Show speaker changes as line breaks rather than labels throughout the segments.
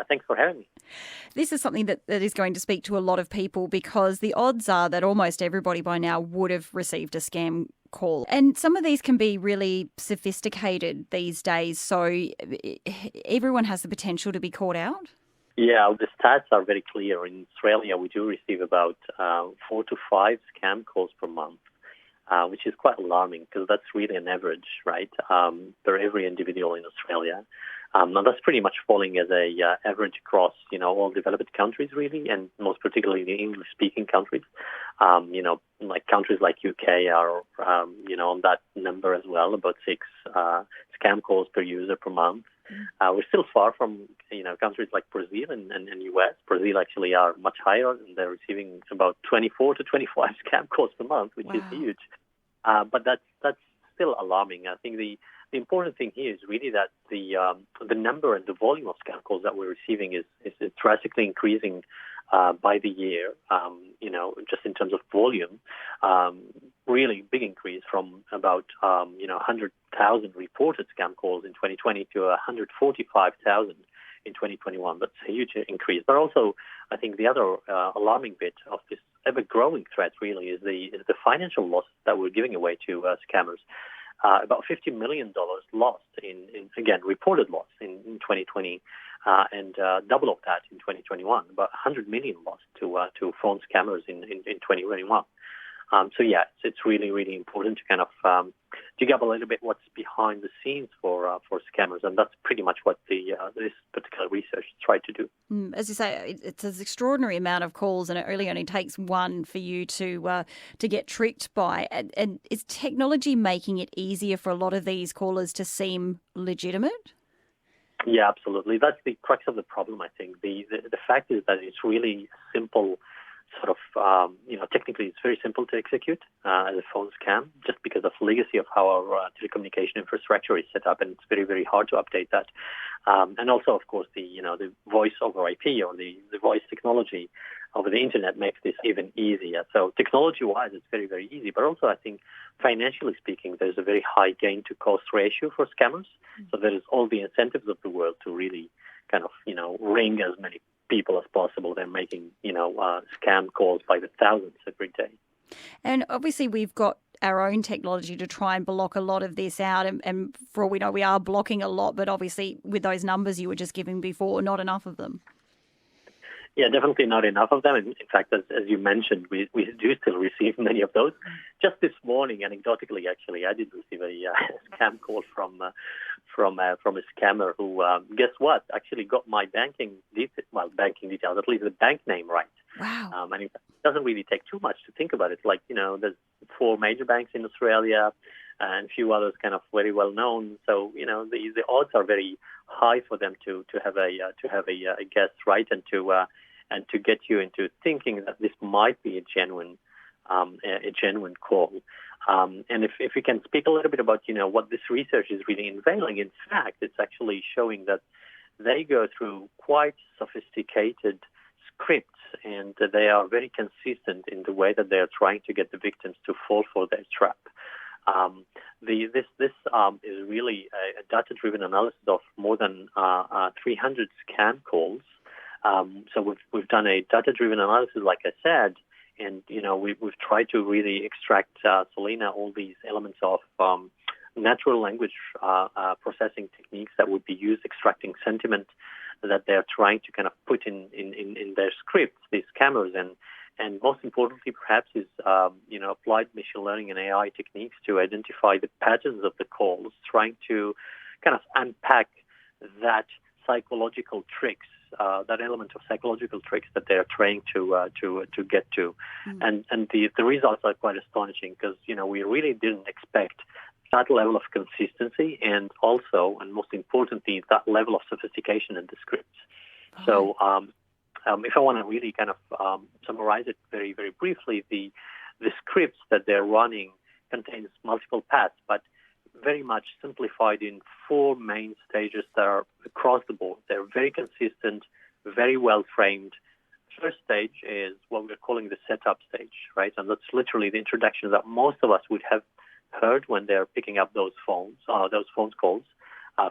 Thanks for having me.
This is something that is going to speak to a lot of people because the odds are that almost everybody by now would have received a scam call. And some of these can be really sophisticated these days, so everyone has the potential to be caught out.
Yeah, the stats are very clear. In Australia, we do receive about 4 to 5 scam calls per month, which is quite alarming because that's really an average, right, for every individual in Australia. And that's pretty much falling as a average across, all developed countries, really, and most particularly the English-speaking countries. Like countries like UK are, on that number as well, about 6 scam calls per user per month. We're still far from, countries like Brazil and US. Brazil actually are much higher, and they're receiving about 24 to 25 scam calls per month, which is huge. But that's still alarming. I think the important thing here is really that the number and the volume of scam calls that we're receiving is drastically increasing by the year. Just in terms of volume, really big increase from about 100,000 reported scam calls in 2020 to 145,000 in 2021. That's a huge increase. But also, I think the other alarming bit of this ever-growing threat really is the financial loss that we're giving away to scammers. About $50 million lost in again, reported loss in 2020, and double of that in 2021, about $100 million lost to phone scammers in 2021. It's really, really important to kind of dig up a little bit what's behind the scenes for scammers, and that's pretty much what this particular research tried to do.
As you say, it's an extraordinary amount of calls, and it really only takes one for you to get tricked by. And is technology making it easier for a lot of these callers to seem legitimate?
Yeah, absolutely. That's the crux of the problem, I think. The fact is that it's really simple. Technically it's very simple to execute as a phone scam just because of the legacy of how our telecommunication infrastructure is set up, and it's very, very hard to update that. And also, of course, the voice over IP or the voice technology over the internet makes this even easier. So technology-wise, it's very, very easy. But also, I think financially speaking, there's a very high gain-to-cost ratio for scammers. So there is all the incentives of the world to really kind of, ring as many people as possible. They're making, scam calls by the thousands every day.
And obviously we've got our own technology to try and block a lot of this out. And for all we know, we are blocking a lot, but obviously with those numbers you were just giving before, not enough of them.
Yeah, definitely not enough of them. In fact, as you mentioned, we do still receive many of those. Just this morning, anecdotally, actually, I did receive a scam call from a scammer who, guess what, actually got my banking details, at least the bank name right.
Wow.
And it doesn't really take too much to think about it. Like, there's 4 major banks in Australia and a few others kind of very well known. So, the odds are very high for them to have a guess right and to get you into thinking that this might be a genuine call. And if we can speak a little bit about what this research is really unveiling, in fact, it's actually showing that they go through quite sophisticated scripts, and they are very consistent in the way that they are trying to get the victims to fall for their trap. This is really a data-driven analysis of more than 300 scam calls. So we've done a data-driven analysis, like I said, and we've tried to really extract, Selena, all these elements of natural language processing techniques that would be used extracting sentiment that they're trying to kind of put in their scripts, these scammers, and most importantly, perhaps, is applied machine learning and AI techniques to identify the patterns of the calls, trying to kind of unpack that psychological tricks, that element of psychological tricks that they're trying to get to, and the results are quite astonishing because we really didn't expect that level of consistency and also, and most importantly, that level of sophistication in the scripts. So. If I want to really kind of summarize it very, very briefly, the scripts that they're running contains multiple paths, but very much simplified in 4 main stages that are across the board. They're very consistent, very well framed. First stage is what we're calling the setup stage, right? And that's literally the introduction that most of us would have heard when they're picking up those phone calls.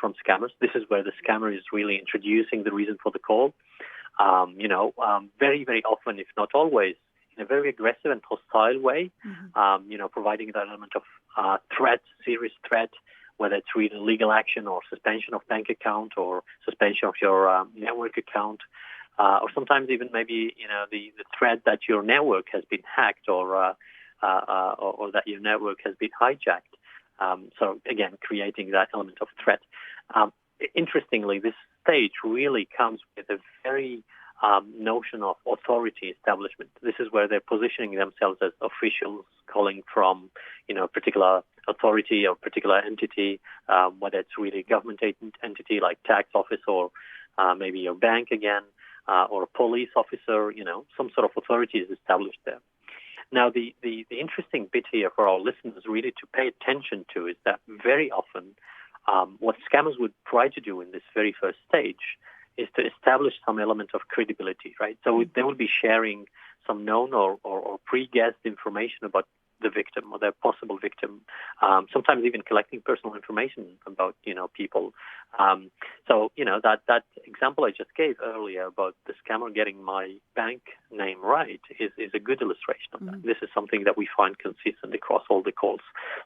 from scammers. This is where the scammer is really introducing the reason for the call. Very, very often, if not always, in a very aggressive and hostile way, providing that element of threat, serious threat, whether it's really legal action or suspension of bank account or suspension of your network account, or sometimes even maybe, the threat that your network has been hacked or that your network has been hijacked. So again, creating that element of threat. Interestingly, this stage really comes with a very notion of authority establishment. This is where they're positioning themselves as officials calling from, particular authority or particular entity, whether it's really a government entity like tax office or maybe your bank again, or a police officer, some sort of authority is established there. Now, the interesting bit here for our listeners really to pay attention to is that very often what scammers would try to do in this very first stage is to establish some element of credibility, right? So they will be sharing some known or pre-guessed information about the victim or their possible victim, sometimes even collecting personal information about, people. So that example I just gave earlier about the scammer getting my bank name right is a good illustration of that. This is something that we find consistent across all the calls.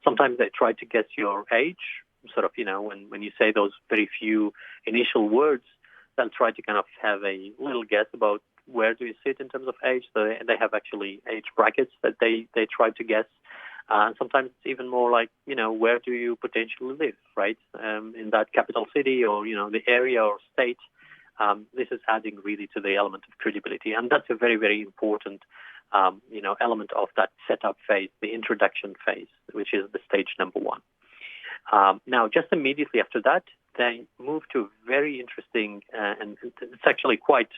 Sometimes they try to guess your age, sort of, when you say those very few initial words, they'll try to kind of have a little guess about where do you sit in terms of age. So they have actually age brackets that they try to guess. And sometimes it's even more like, where do you potentially live, right? In that capital city or, the area or state. This is adding really to the element of credibility. And that's a very, very important, element of that setup phase, the introduction phase, which is the stage number one. Now, just immediately after that, they move to very interesting, and it's actually quite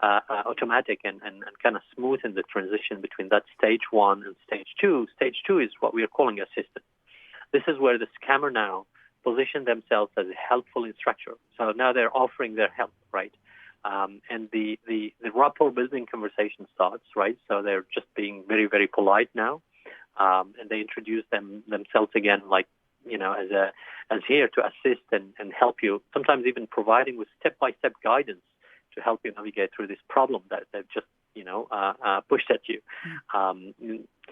automatic and kind of smooth in the transition between that stage one and stage two. Stage two is what we are calling assistant. This is where the scammer now position themselves as a helpful instructor. So now they're offering their help, right? And the rapport building conversation starts, right? So they're just being very, very polite now. And they introduce themselves again, like, as here to assist and help you, sometimes even providing with step-by-step guidance to help you navigate through this problem that they've just, pushed at you.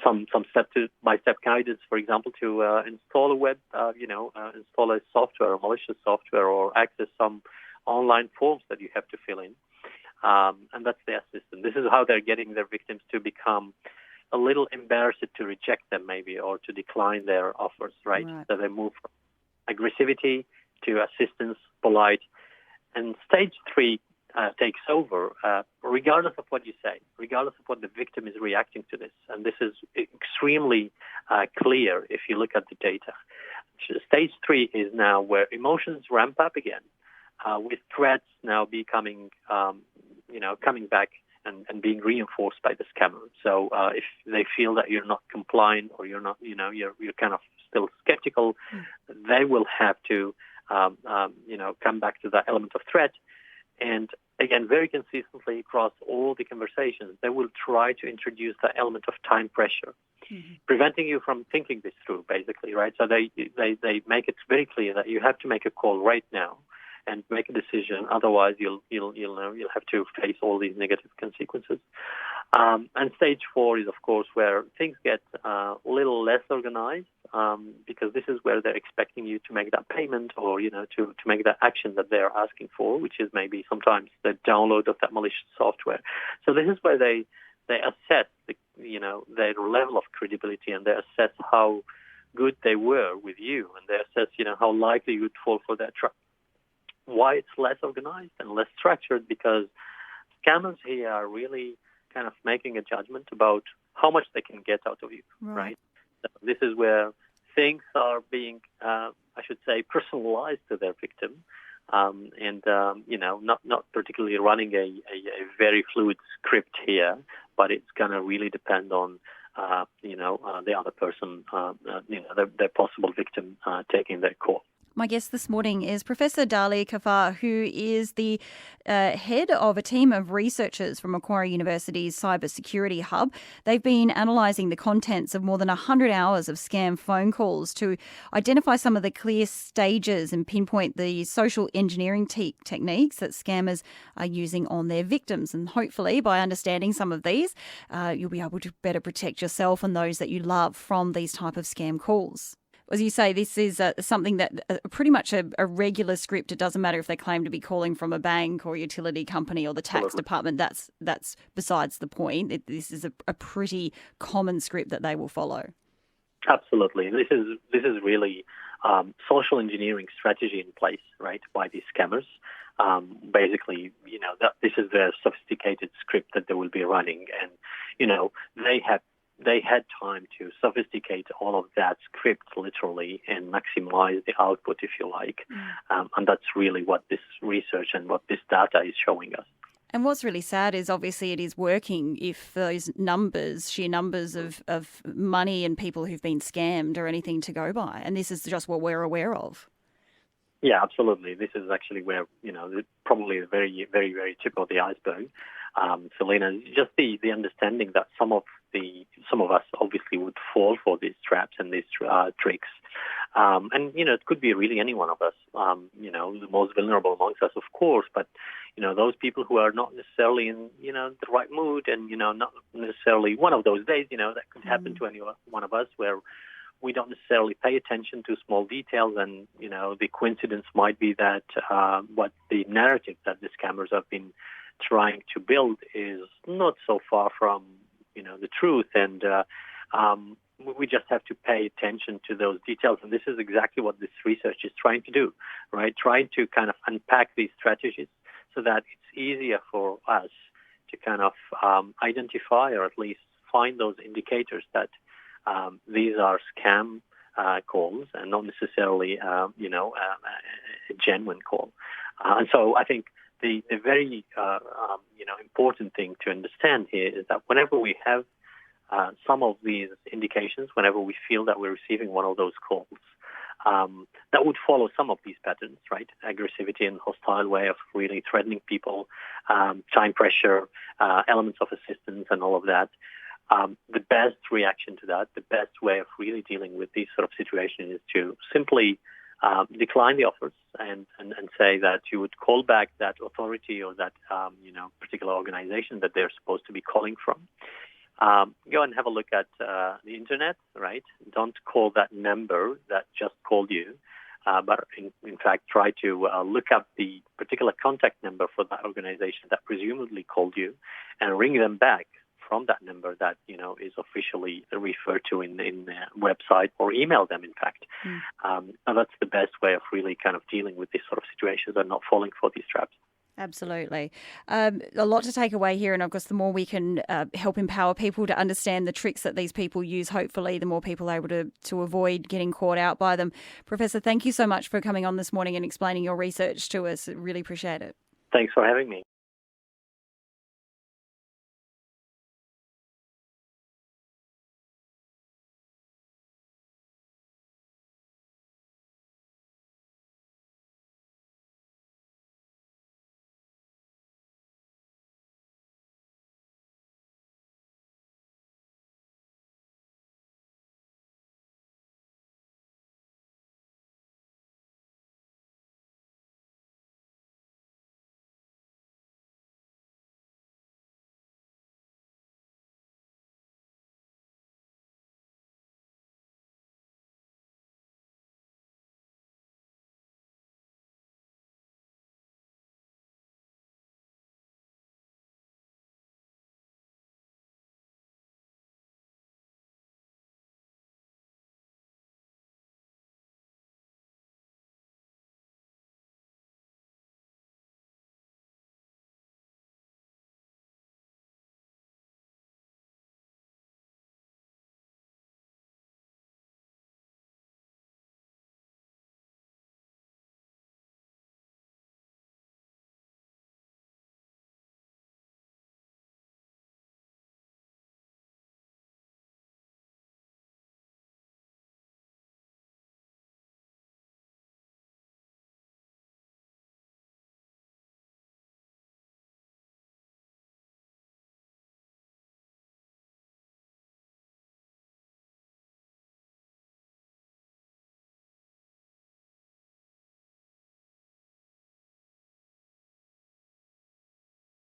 Some step-by-step guidance, for example, to install install a software, a malicious software, or access some online forms that you have to fill in. And that's the assistant. This is how they're getting their victims to become a little embarrassed to reject them maybe or to decline their offers, right? So they move from aggressivity to assistance, polite. And stage three takes over regardless of what you say, regardless of what the victim is reacting to this. And this is extremely clear if you look at the data. Stage three is now where emotions ramp up again with threats now becoming, coming back and being reinforced by the scammer. So if they feel that you're not compliant or you're not, you're kind of still skeptical, they will have to, come back to that element of threat. And again, very consistently across all the conversations, they will try to introduce that element of time pressure, preventing you from thinking this through, basically, right? So they make it very clear that you have to make a call right now and make a decision. Otherwise, you'll have to face all these negative consequences. And stage four is, of course, where things get a little less organized because this is where they're expecting you to make that payment or, to make that action that they're asking for, which is maybe sometimes the download of that malicious software. So this is where they assess their level of credibility and they assess how good they were with you and they assess, how likely you would fall for their trap. Why it's less organized and less structured? Because scammers here are really kind of making a judgment about how much they can get out of you, right? So this is where things are being, personalized to their victim, not particularly running a very fluid script here, but it's going to really depend on, the other person, their possible victim taking their call.
My guest this morning is Professor Dali Kafar, who is the head of a team of researchers from Macquarie University's Cybersecurity Hub. They've been analysing the contents of more than 100 hours of scam phone calls to identify some of the clear stages and pinpoint the social engineering techniques that scammers are using on their victims. And hopefully, by understanding some of these, you'll be able to better protect yourself and those that you love from these type of scam calls. As you say, this is something that pretty much a regular script. It doesn't matter if they claim to be calling from a bank or utility company or the tax department. That's besides the point. This is a pretty common script that they will follow.
Absolutely. This is really social engineering strategy in place, right, by these scammers. Basically, this is their sophisticated script that they will be running, and they had time to sophisticate all of that script literally and maximize the output, if you like. And that's really what this research and what this data is showing us.
And what's really sad is obviously it is working if those sheer numbers of money and people who've been scammed are anything to go by. And this is just what we're aware of. Yeah,
absolutely. This is actually where, probably the very, very, very tip of the iceberg. Selena, just the understanding that some of us obviously would fall for these traps and these tricks. And, it could be really any one of us, the most vulnerable amongst us, of course, but, those people who are not necessarily in, the right mood and, not necessarily one of those days, that could happen to any one of us where we don't necessarily pay attention to small details, and, the coincidence might be that what the narrative that the scammers have been trying to build is not so far from, the truth. And we just have to pay attention to those details. And this is exactly what this research is trying to do, right? Trying to kind of unpack these strategies so that it's easier for us to kind of identify or at least find those indicators that these are scam calls and not necessarily, a genuine call. And so I think the very, important thing to understand here is that whenever we have some of these indications, whenever we feel that we're receiving one of those calls, that would follow some of these patterns, right? Aggressivity and hostile way of really threatening people, time pressure, elements of assistance and all of that. The best reaction to that, the best way of really dealing with these sort of situations is to simply decline the offers and say that you would call back that authority or that particular organization that they're supposed to be calling from. Go and have a look at the internet, right? Don't call that number that just called you, but in fact try to look up the particular contact number for that organization that presumably called you and ring them back from that number that, is officially referred to in the website, or email them, in fact. And that's the best way of really kind of dealing with these sort of situations and not falling for these traps.
Absolutely. A lot to take away here. And of course, the more we can help empower people to understand the tricks that these people use, hopefully, the more people are able to avoid getting caught out by them. Professor, thank you so much for coming on this morning and explaining your research to us. Really appreciate it.
Thanks for having me.